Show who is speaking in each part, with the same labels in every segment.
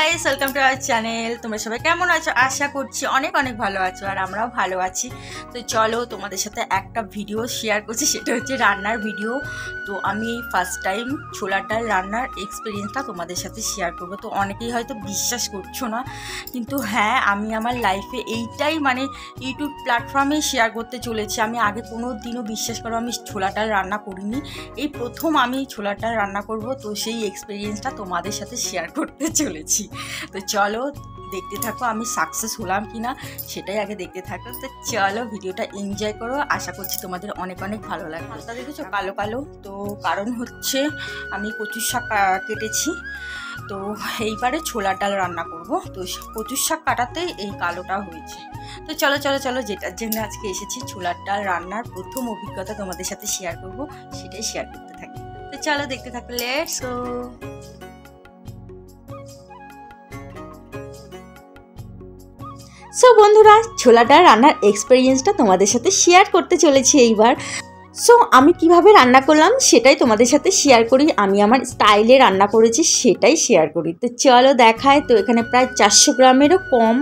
Speaker 1: Guys, welcome to our channel. তোমরা সবাই কেমন আছো? আশা করছি অনেক অনেক ভালো আছো, আর আমরাও ভালো আছি। তো চলো তোমাদের সাথে একটা ভিডিও শেয়ার করছি, সেটা হচ্ছে রান্নার ভিডিও। তো আমি ফার্স্ট টাইম ছোলার ডাল রান্নার এক্সপিরিয়েন্সটা তোমাদের সাথে শেয়ার করবো। তো অনেকেই হয়তো বিশ্বাস করছো না, কিন্তু হ্যাঁ, আমি আমার লাইফে এইটাই ইউটিউব প্ল্যাটফর্মে শেয়ার করতে চলেছি। আমি আগে কোনো দিনও বিশ্বাস করো আমি ছোলার ডাল রান্না করিনি, এই প্রথম আমি ছোলার ডাল রান্না করব। তো সেই এক্সপিরিয়েন্সটা তোমাদের সাথে শেয়ার করতে চলেছি। তো চলো দেখতে থাকো, আমি সাকসেস হলাম কিনা সেটাই আগে দেখতে থাকো। তো চলো ভিডিওটা এনজয় করো, আশা করছি তোমাদের অনেক অনেক ভালো লাগবে। হালকা দেখেছো কালো কালো, তো কারণ হচ্ছে আমি কচুর শাক কেটেছি। তো এইবারে ছোলার ডাল রান্না করব, তো কচুর শাক কাটাতেই এই কালোটা হয়েছে। তো চলো চলো চলো, যেটার জন্য আজকে এসেছি ছোলার ডাল রান্নার প্রথম অভিজ্ঞতা তোমাদের সাথে শেয়ার করব, সেটাই শেয়ার করতে থাকি। তো চলো দেখতে থাকো, লেটস গো। সো বন্ধুরা, ছোলার ডাল রান্নার এক্সপিরিয়েন্সটা তোমাদের সাথে শেয়ার করতে চলেছি এইবার। সো আমি কিভাবে রান্না করলাম সেটাই তোমাদের সাথে শেয়ার করি, আমি আমার স্টাইলে রান্না করেছি সেটাই শেয়ার করি। তো চলো দেখায়। তো এখানে প্রায় 400 গ্রামেরও কম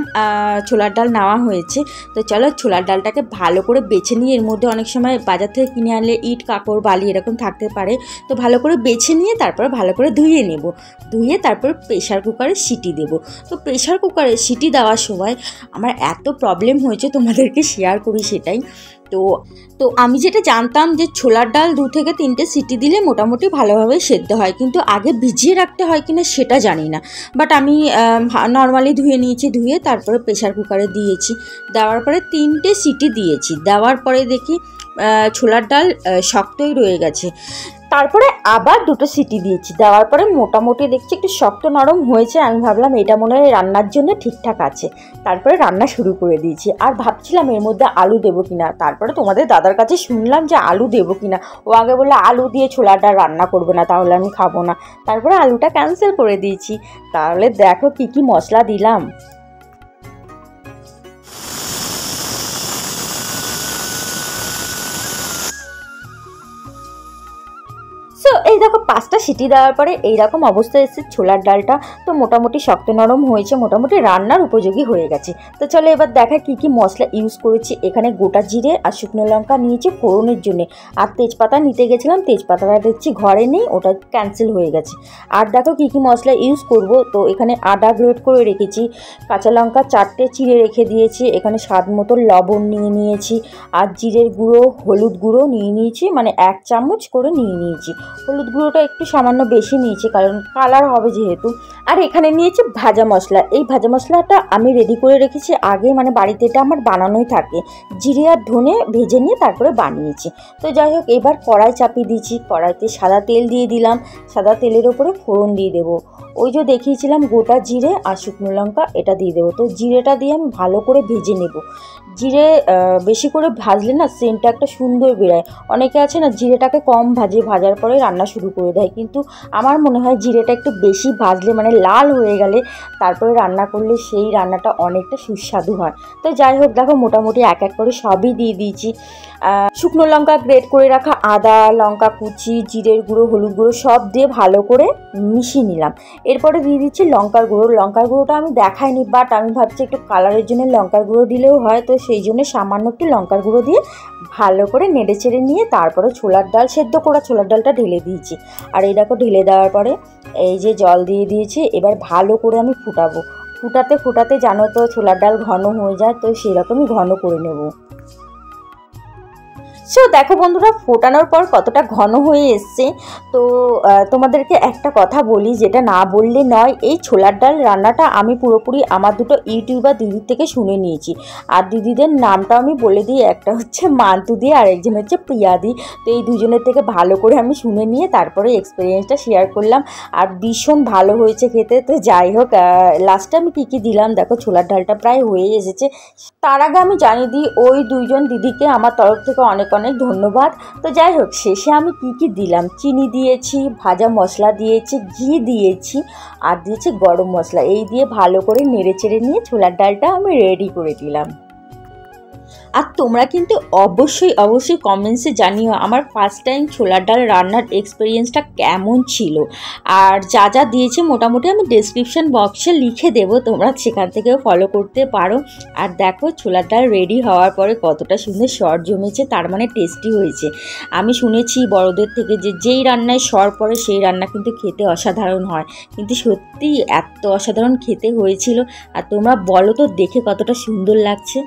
Speaker 1: ছোলার ডাল নেওয়া হয়েছে। তো চলো ছোলার ডালটাকে ভালো করে বেছে নিয়ে, এর মধ্যে অনেক সময় বাজার থেকে কিনে আনলে ইট কাকড় বালি এরকম থাকতে পারে, তো ভালো করে বেছে নিয়ে তারপরে ভালো করে ধুয়ে নেব। ধুয়ে তারপর প্রেশার কুকারে সিটি দেব। তো প্রেশার কুকারে সিটি দেওয়ার সময় আমার এত প্রবলেম হয়েছে, তোমাদেরকে শেয়ার করি সেটাই। তো আমি যেটা জানতাম যে ছোলার ডাল 2 থেকে 3টে সিটি দিলে মোটামুটি ভালোভাবে সেদ্ধ হয়, কিন্তু আগে ভিজিয়ে রাখতে হয় কিনা সেটা জানি না। বাট আমি নর্মালি ধুয়ে নিয়েছি, ধুয়ে তারপরে প্রেশার কুকারে দিয়েছি। দেওয়ার পরে 3টে সিটি দিয়েছি। দেওয়ার পরে দেখি ছোলার ডাল শক্তই রয়ে গেছে। তারপরে আবার 2টো সিটি দিয়েছি। দেওয়ার পরে মোটামুটি দেখছি একটু শক্ত নরম হয়েছে। আমি ভাবলাম এটা মনে হয় রান্নার জন্য ঠিকঠাক আছে। তারপরে রান্না শুরু করে দিয়েছি, আর ভাবছিলাম এর মধ্যে আলু দেবো কিনা। তারপরে তোমাদের দাদার কাছে শুনলাম যে আলু দেবো কিনা। ও আগে বললে আলু দিয়ে ছোলার ডাল রান্না করবে না, তাহলে আমি খাবো না। তারপরে আলুটা ক্যান্সেল করে দিয়েছি। তাহলে দেখো কি কি মশলা দিলাম। সো এই দেখো 5টা সিটি দেওয়ার পরে এইরকম অবস্থা এসেছে ছোলার ডালটা। তো মোটামুটি শক্ত নরম হয়েছে, মোটামুটি রান্নার উপযোগী হয়ে গেছে। তো চলো এবার দেখা কি কি মশলা ইউজ করেছি। এখানে গোটা জিরে আর শুকনো লঙ্কা নিয়েছি ফোড়নের জন্য, আর তেজপাতা নিতে গেছিলাম, তেজপাতাটা দেখছি ঘরে নেই, ওটা ক্যান্সেল হয়ে গেছে। আর দেখো কি কি মশলা ইউজ করব। তো এখানে আদা গ্রেট করে রেখেছি, কাঁচালঙ্কা 4টে চিড়ে রেখে দিয়েছি, এখানে স্বাদ মতো লবণ নিয়ে নিয়েছি, আর জিরের গুঁড়ো হলুদ গুঁড়ো নিয়ে নিয়েছি, 1 চামচ করে নিয়ে নিয়েছি। হলুদ গুঁড়োটা একটু সামান্য বেশি নিয়েছি, কারণ কালার হবে যেহেতু। আর এখানে নিয়েছি ভাজা মশলা। এই ভাজা মশলাটা আমি রেডি করে রেখেছি আগে, বাড়িতে এটা আমার বানানোই থাকে। জিরে আর ধনে ভেজে নিয়ে তারপরে বানিয়েছি। তো যাই হোক, এবার কড়াই চাপিয়ে দিয়েছি। কড়াইতে সাদা তেল দিয়ে দিলাম। সাদা তেলের ওপরে ফোড়ন দিয়ে দেবো। ওই যে দেখিয়েছিলাম গোটা জিরে আর শুকনো লঙ্কা, এটা দিয়ে দেবো। তো জিরেটা দিয়ে আমি ভালো করে ভেজে নেব। জিরে বেশি করে ভাজলে না সেন্টটা একটা সুন্দর বেরোয়। অনেকে আছে না জিরেটাকে কম ভাজে, ভাজার পরে রান্না শুরু করে দেয়, কিন্তু আমার মনে হয় জিরেটা একটু বেশি ভাজলে, লাল হয়ে গেলে তারপরে রান্না করলে সেই রান্নাটা অনেকটা সুস্বাদু হয়। তো যাই হোক, দেখো মোটামুটি এক এক করে সবই দিয়ে দিয়েছি। শুকনো লঙ্কা গ্রেট করে রাখা, আদা লঙ্কা কুচি, জিরের গুঁড়ো হলুদ গুঁড়ো সব দিয়ে ভালো করে মিশিয়ে নিলাম। এরপরে দিয়ে দিচ্ছি লঙ্কার গুঁড়ো। লঙ্কার গুঁড়োটা আমি দেখাইনি, বাট আমি ভাবছি একটু কালারের জন্য লঙ্কার গুঁড়ো দিলেও হয়, তো সেই জন্য সামান্য একটু লঙ্কার গুঁড়ো দিয়ে ভালো করে নেড়ে চেড়ে নিয়ে তারপরে ছোলার ডাল, সেদ্ধ করা ছোলার ডালটা ঢেলে দিয়েছি। আর এই দেখো ঢেলে দেওয়ার পরে এই যে জল দিয়ে দিয়েছি। এবার ভালো করে আমি ফুটাবো। ফুটাতে ফুটাতে জানো তো ছোলার ডাল ঘন হয়ে যায়, তো সেরকমই ঘন করে নেব। সো দেখো বন্ধুরা, ফোটানোর পর কতটা ঘন হয়ে এসছে। তো তোমাদেরকে একটা কথা বলি, যেটা না বললে নয়। এই ছোলার ডাল রান্নাটা আমি পুরোপুরি আমার 2টো ইউটিউবার দিদির থেকে শুনে নিয়েছি। আর দিদিদের নামটা আমি বলে দিই, একটা হচ্ছে মান্তু দি আর একজন হচ্ছে প্রিয়াদি। তো এই দুজনের থেকে ভালো করে আমি শুনে নিয়ে তারপরে এক্সপিরিয়েন্সটা শেয়ার করলাম, আর ভীষণ ভালো হয়েছে খেতে। তো যাই হোক, লাস্টে আমি কী দিলাম দেখো, ছোলার ডালটা প্রায় হয়ে এসেছে। তার আগে আমি জানিয়ে দিই, ওই 2জন দিদিকে আমার তরফ থেকে অনেক অনেক ধন্যবাদ। তো যাই হোক, শেষে আমি কি দিলাম, চিনি দিয়েছি, ভাজা মশলা দিয়েছি, ঘি দিয়েছি, আর দিয়েছি গরম মশলা। এই দিয়ে ভালো করে নেড়ে চেড়ে নিয়ে ছোলার ডালটা আমি রেডি করে দিলাম। আর তোমরা কিন্তু অবশ্যই কমেন্টসে জানিও আমার ফার্স্ট টাইম ছোলার ডাল রান্নার এক্সপিরিয়েন্সটা কেমন ছিল। আর যা যা দিয়েছে মোটামুটি আমি ডেসক্রিপশন বক্সে লিখে দেবো, তোমরা সেখান থেকেও ফলো করতে পারো। আর দেখো ছোলার ডাল রেডি হওয়ার পরে কতটা সুন্দর সর জমেছে, তার মানে টেস্টি হয়েছে। আমি শুনেছি বড়দের থেকে যে যেই রান্নায় সর পড়ে সেই রান্না কিন্তু খেতে অসাধারণ হয়, কিন্তু সত্যি এত অসাধারণ খেতে হয়েছিল। আর তোমরা বলো তো দেখে কতটা সুন্দর লাগছে।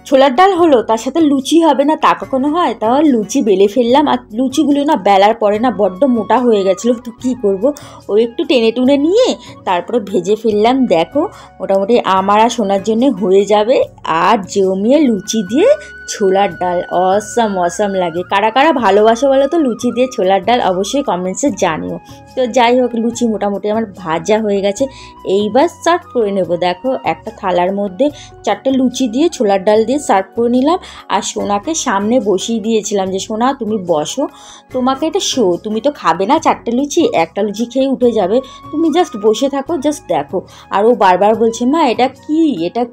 Speaker 1: ছোলার ডাল হলো, তার সাথে লুচি হবে না তা কখনো হয়? তাহলে লুচি বেলে ফেললাম, আর লুচিগুলো না বেলার পরে না বড্ড মোটা হয়ে গেছিলো, তো কী করবো, ওই একটু টেনে টুনে নিয়ে তারপরে ভেজে ফেললাম। দেখো মোটামুটি আমার আর সোনার জন্য হয়ে যাবে। আর জমিয়ে লুচি দিয়ে ছোলার ডাল অসাম লাগে। কারা কারা ভালোবাসো বলো তো লুচি দিয়ে ছোলার ডাল, অবশ্যই কমেন্টসে জানিও। তো যাই হোক, লুচি মোটামুটি আমার ভাজা হয়ে গেছে, এইবার সার্ভ করে নেব। দেখো একটা থালার মধ্যে 4টে লুচি দিয়ে ছোলার ডাল দিয়ে সার্ভ করে নিলাম। আর সোনাকে সামনে বসিয়ে দিয়েছিলাম যে সোনা তুমি বসো, তোমাকে এটা শো, তুমি তো খাবে না 4টে লুচি, একটা লুচি খেয়ে উঠে যাবে, তুমি জাস্ট বসে থাকো, জাস্ট দেখো। আর ও বারবার বলছে মা এটা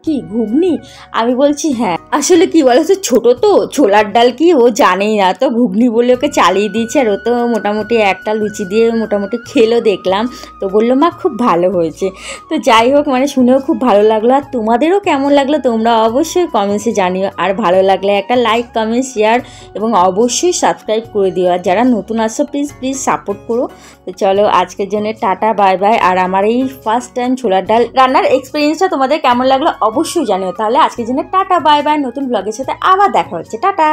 Speaker 1: কি ঘুগনি? আমি বলছি হ্যাঁ। আসলে কি বলো তো, ছোটো তো, ছোলার ডাল কি ও জানেই না, তো ঘুগনি বলে ওকে চালিয়ে দিয়েছে। আর ও তো মোটামুটি একটা লুচি দিয়ে মোটামুটি খেলো দেখলাম, তো বললো মা খুব ভালো হয়েছে। তো যাই হোক, মানে শুনেও খুব ভালো লাগলো। আর তোমাদেরও কেমন লাগলো তোমরা অবশ্যই কমেন্টসে জানিও। আর ভালো লাগলে একটা লাইক কমেন্ট শেয়ার এবং অবশ্যই সাবস্ক্রাইব করে দিও। আর যারা নতুন আসছো প্লিজ সাপোর্ট করো। তো চলো আজকের জন্য টাটা বাই বাই। আর আমার এই ফার্স্ট টাইম ছোলার ডাল রান্নার এক্সপিরিয়েন্সটা তোমাদের কেমন লাগলো অবশ্যই জানিও। তাহলে আজকের জন্য টাটা বাই বাই, নতুন ব্লগের সাথে আবার দেখা হচ্ছে, টাটা।